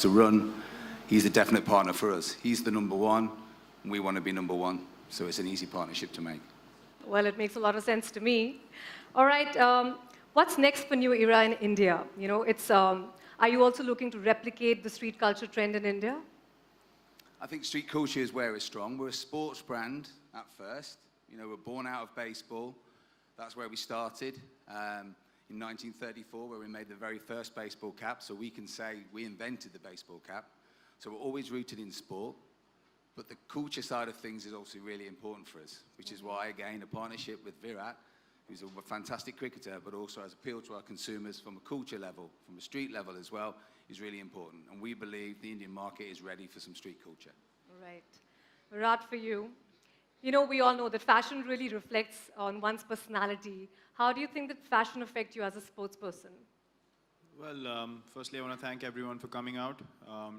to run, he's a definite partner for us. He's the number one, and we want to be number one. So it's an easy partnership to make. Well, it makes a lot of sense to me. All right, what's next for New Era in India? You know, are you also looking to replicate the street culture trend in India? I think street culture is where it's strong. We're a sports brand at first. You know, we're born out of baseball. That's where we started in 1934, where we made the very first baseball cap. So we can say we invented the baseball cap. So we're always rooted in sport. But the culture side of things is also really important for us, which is why, again, a partnership with Virat, who's a fantastic cricketer, but also has appealed to our consumers from a culture level, from a street level as well, is really important. And we believe the Indian market is ready for some street culture. All right. Virat, for you, you know, we all know that fashion really reflects on one's personality. How do you think that fashion affects you as a sports person? Well, firstly, I want to thank everyone for coming out.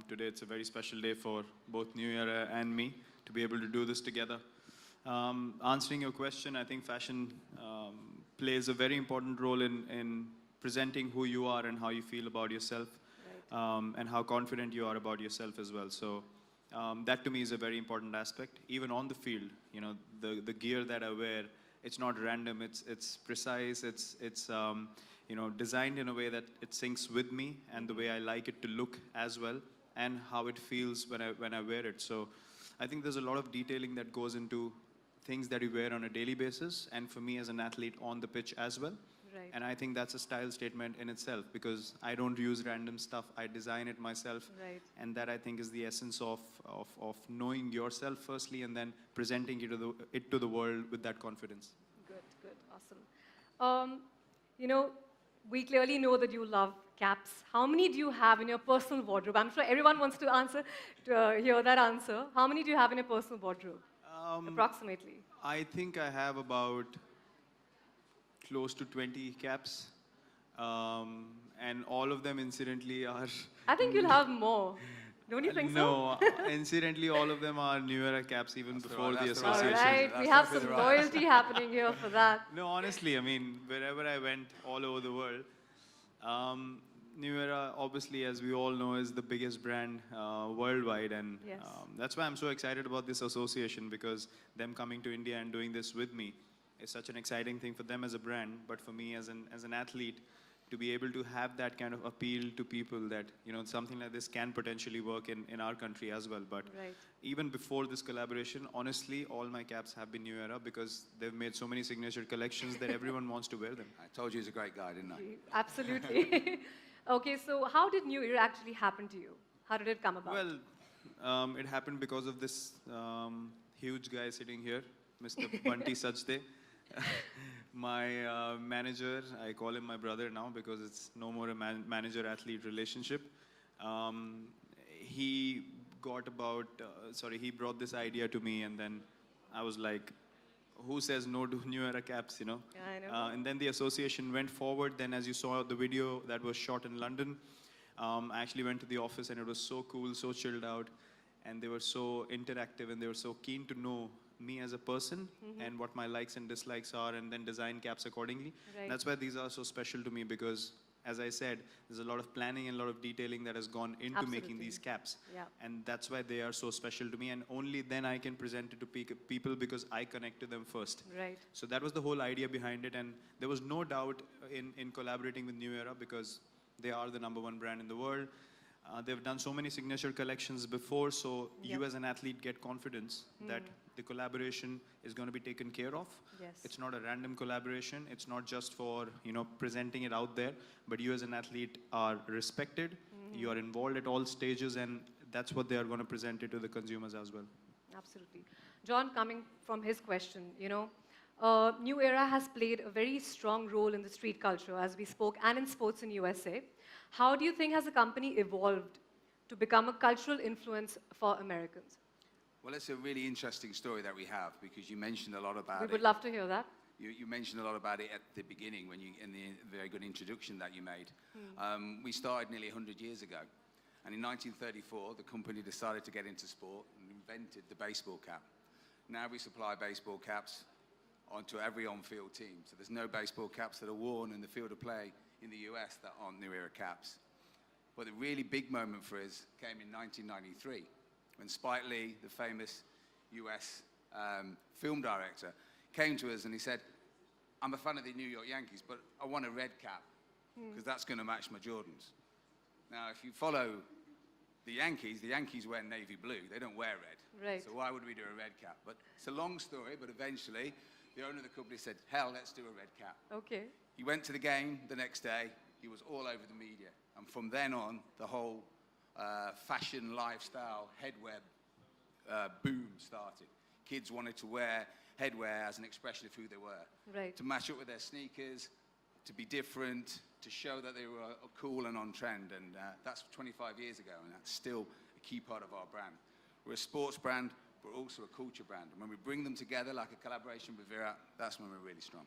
Today, it's a very special day for both New Era and me to be able to do this together. Answering your question, I think fashion plays a very important role in presenting who you are and how you feel about yourself, right. And how confident you are about yourself as well. So that to me is a very important aspect. Even on the field, you know, the gear that I wear, it's not random. It's precise. It's you know, designed in a way that it syncs with me and the way I like it to look as well, and how it feels when I wear it. So I think there's a lot of detailing that goes into things that you wear on a daily basis, and for me as an athlete on the pitch as well. Right. And I think that's a style statement in itself, because I don't use random stuff. I design it myself. Right. And that, I think, is the essence of knowing yourself firstly, and then presenting it to the world with that confidence. Good, awesome. You know, we clearly know that you love caps. How many do you have in your personal wardrobe? I'm sure everyone wants to hear that answer. How many do you have in your personal wardrobe, approximately? I think I have about close to 20 caps, and all of them, incidentally, are... I think you'll have more. Don't you think so? No, incidentally, all of them are New Era caps even before the association. All right, we have some loyalty happening here for that. No, honestly, I mean, wherever I went all over the world, New Era, obviously, as we all know, is the biggest brand worldwide, and yes. That's why I'm so excited about this association, because them coming to India and doing this with me is such an exciting thing for them as a brand, but for me as an athlete, to be able to have that kind of appeal to people that, you know, something like this can potentially work in our country as well. But right. Even before this collaboration, honestly, all my caps have been New Era, because they've made so many signature collections that everyone wants to wear them. I told you he's a great guy, didn't I? Absolutely. Okay, so how did New Era actually happen to you? How did it come about? Well, it happened because of this huge guy sitting here, Mr. Bunty Sajde. My manager, I call him my brother now because it's no more a manager-athlete relationship. He brought this idea to me, and then I was like, who says no to New Era caps, you know? Yeah, I know. And then the association went forward. Then, as you saw the video that was shot in London, I actually went to the office, and it was so cool, so chilled out, and they were so interactive, and they were so keen to know me as a person and what my likes and dislikes are, and then design caps accordingly. Right. That's why these are so special to me, because, as I said, there's a lot of planning and a lot of detailing that has gone into Absolutely. making these caps. Yeah. And that's why they are so special to me, and only then I can present it to people, because I connect to them first. Right. So that was the whole idea behind it, and there was no doubt in collaborating with New Era, because they are the #1 brand in the world. They've done so many signature collections before, so you as an athlete get confidence that the collaboration is going to be taken care of. Yes. It's not a random collaboration. It's not just for, you know, presenting it out there, but you as an athlete are respected. You are involved at all stages, and that's what they are going to present it to the consumers as well. Absolutely. John, coming from his question, you know, New Era has played a very strong role in the street culture, as we spoke, and in sports in USA. How do you think has the company evolved to become a cultural influence for Americans? Well, it's a really interesting story that we have, because you mentioned a lot about it. We would love to hear that. You mentioned a lot about it at the beginning, in the very good introduction that you made. We started nearly 100 years ago. And in 1934, the company decided to get into sport and invented the baseball cap. Now we supply baseball caps onto every on-field team. So there's no baseball caps that are worn in the field of play in the US that aren't New Era caps. But the really big moment for us came in 1993, when Spike Lee, the famous US film director, came to us and he said, I'm a fan of the New York Yankees, but I want a red cap, because that's going to match my Jordans. Now, if you follow the Yankees wear navy blue. They don't wear red. Right. So why would we do a red cap? But it's a long story, but eventually the owner of the company said, hell, let's do a red cap. Okay. He went to the game the next day. He was all over the media. And from then on, the whole fashion, lifestyle, headwear boom started. Kids wanted to wear headwear as an expression of who they were. Right. To match up with their sneakers, to be different, to show that they were cool and on trend. And that's 25 years ago, and that's still a key part of our brand. We're a sports brand, but also a culture brand. And when we bring them together, like a collaboration with Virat, that's when we're really strong.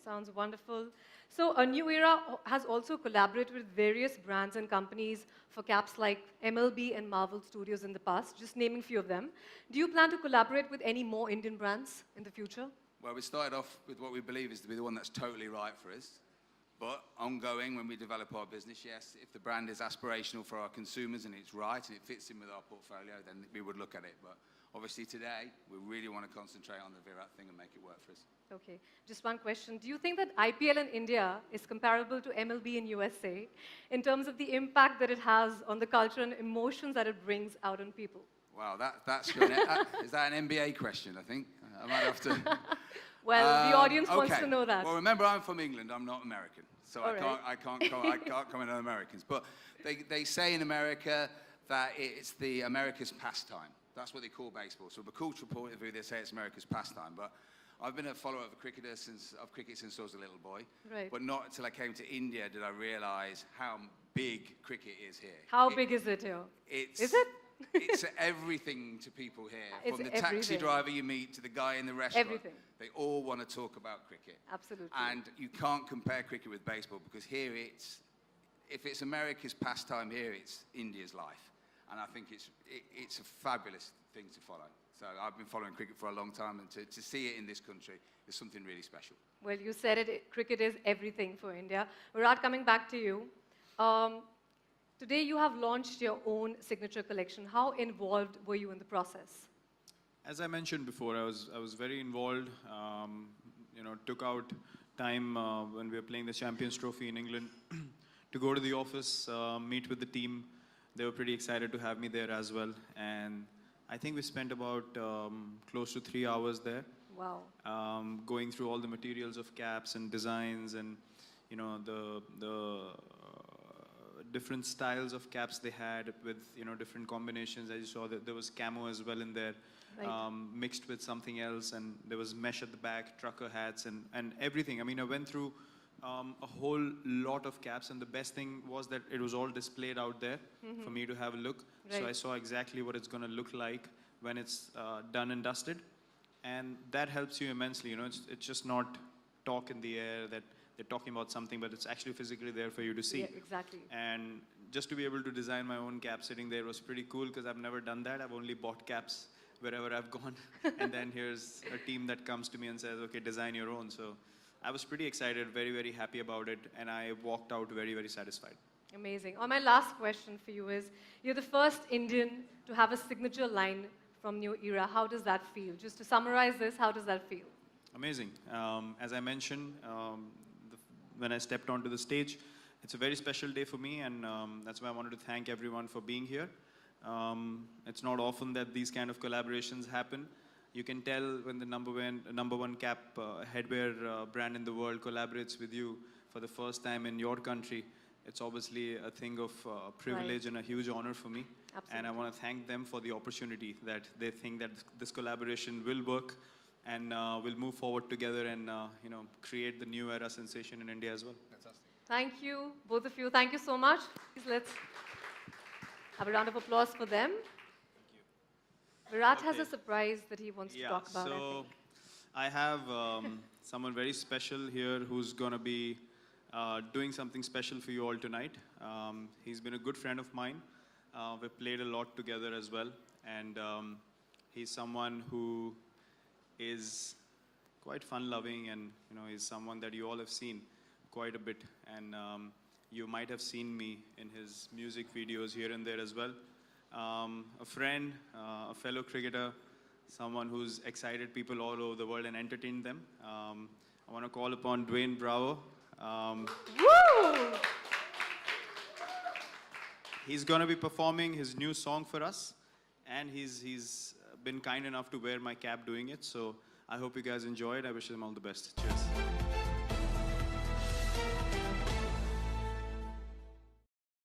Sounds wonderful. So a New Era has also collaborated with various brands and companies for caps like MLB and Marvel Studios in the past, just naming a few of them. Do you plan to collaborate with any more Indian brands in the future? Well, we started off with what we believe is to be the one that's totally right for us. But ongoing, when we develop our business, yes, if the brand is aspirational for our consumers and it's right and it fits in with our portfolio, then we would look at it. But obviously today, we really want to concentrate on the Virat thing and make it work for us. Okay, just one question. Do you think that IPL in India is comparable to MLB in USA in terms of the impact that it has on the culture and emotions that it brings out on people? Wow, is that an NBA question, I think? I might have to... Well, the audience wants okay. to know that. Well, remember, I'm from England. I'm not American, so All I can't comment on Americans. But they say in America that it's the America's pastime. That's what they call baseball. So, the cultural point of view, they say it's America's pastime. But I've been a follower of cricket since I was a little boy. Right. But not until I came to India did I realise how big cricket is here. How big is it here? Is it? It's everything to people here. It's From the taxi everything. driver you meet to the guy in the restaurant. Everything. They all want to talk about cricket. Absolutely. And you can't compare cricket with baseball because here if it's America's pastime here, it's India's life. And I think it's a fabulous thing to follow. So I've been following cricket for a long time, and to see it in this country is something really special. Well, you said it, cricket is everything for India. Virat, coming back to you. Today you have launched your own signature collection. How involved were you in the process? As I mentioned before, I was very involved. Took out time when we were playing the Champions Trophy in England to go to the office, meet with the team. They were pretty excited to have me there as well. And I think we spent about close to 3 hours there. Wow. Going through all the materials of caps and designs and, the different styles of caps they had with, different combinations. As you saw, that there was camo as well in there, Right. mixed with something else. And there was mesh at the back, trucker hats and everything. I mean, I went through a whole lot of caps, and the best thing was that it was all displayed out there for me to have a look. Right. So I saw exactly what it's going to look like when it's done and dusted, and that helps you immensely. It's just not talk in the air that they're talking about something, but it's actually physically there for you to see. Yeah, exactly. And just to be able to design my own cap sitting there was pretty cool, because I've never done that. I've only bought caps wherever I've gone, and then here's a team that comes to me and says, okay, design your own. So I was pretty excited, very, very happy about it, and I walked out very, very satisfied. Amazing. My last question for you is, you're the first Indian to have a signature line from New Era. How does that feel? Just to summarize this, how does that feel? Amazing. As I mentioned, when I stepped onto the stage, it's a very special day for me, and that's why I wanted to thank everyone for being here. It's not often that these kind of collaborations happen. You can tell when the number one cap headwear brand in the world collaborates with you for the first time in your country. It's obviously a thing of privilege, Right. and a huge honor for me. Absolutely. And I want to thank them for the opportunity that they think that this collaboration will work, and we'll move forward together and create the New Era sensation in India as well. Fantastic. Thank you, both of you. Thank you so much. Please, let's have a round of applause for them. Virat has a Okay. surprise that he wants to talk about, I so think. I have someone very special here who's going to be doing something special for you all tonight. He's been a good friend of mine. We've played a lot together as well, and he's someone who is quite fun-loving, and he's someone that you all have seen quite a bit. And you might have seen me in his music videos here and there as well. A friend, a fellow cricketer, someone who's excited people all over the world and entertained them. I want to call upon Dwayne Bravo. Woo! He's going to be performing his new song for us, and he's been kind enough to wear my cap doing it. So I hope you guys enjoy it. I wish him all the best. Cheers.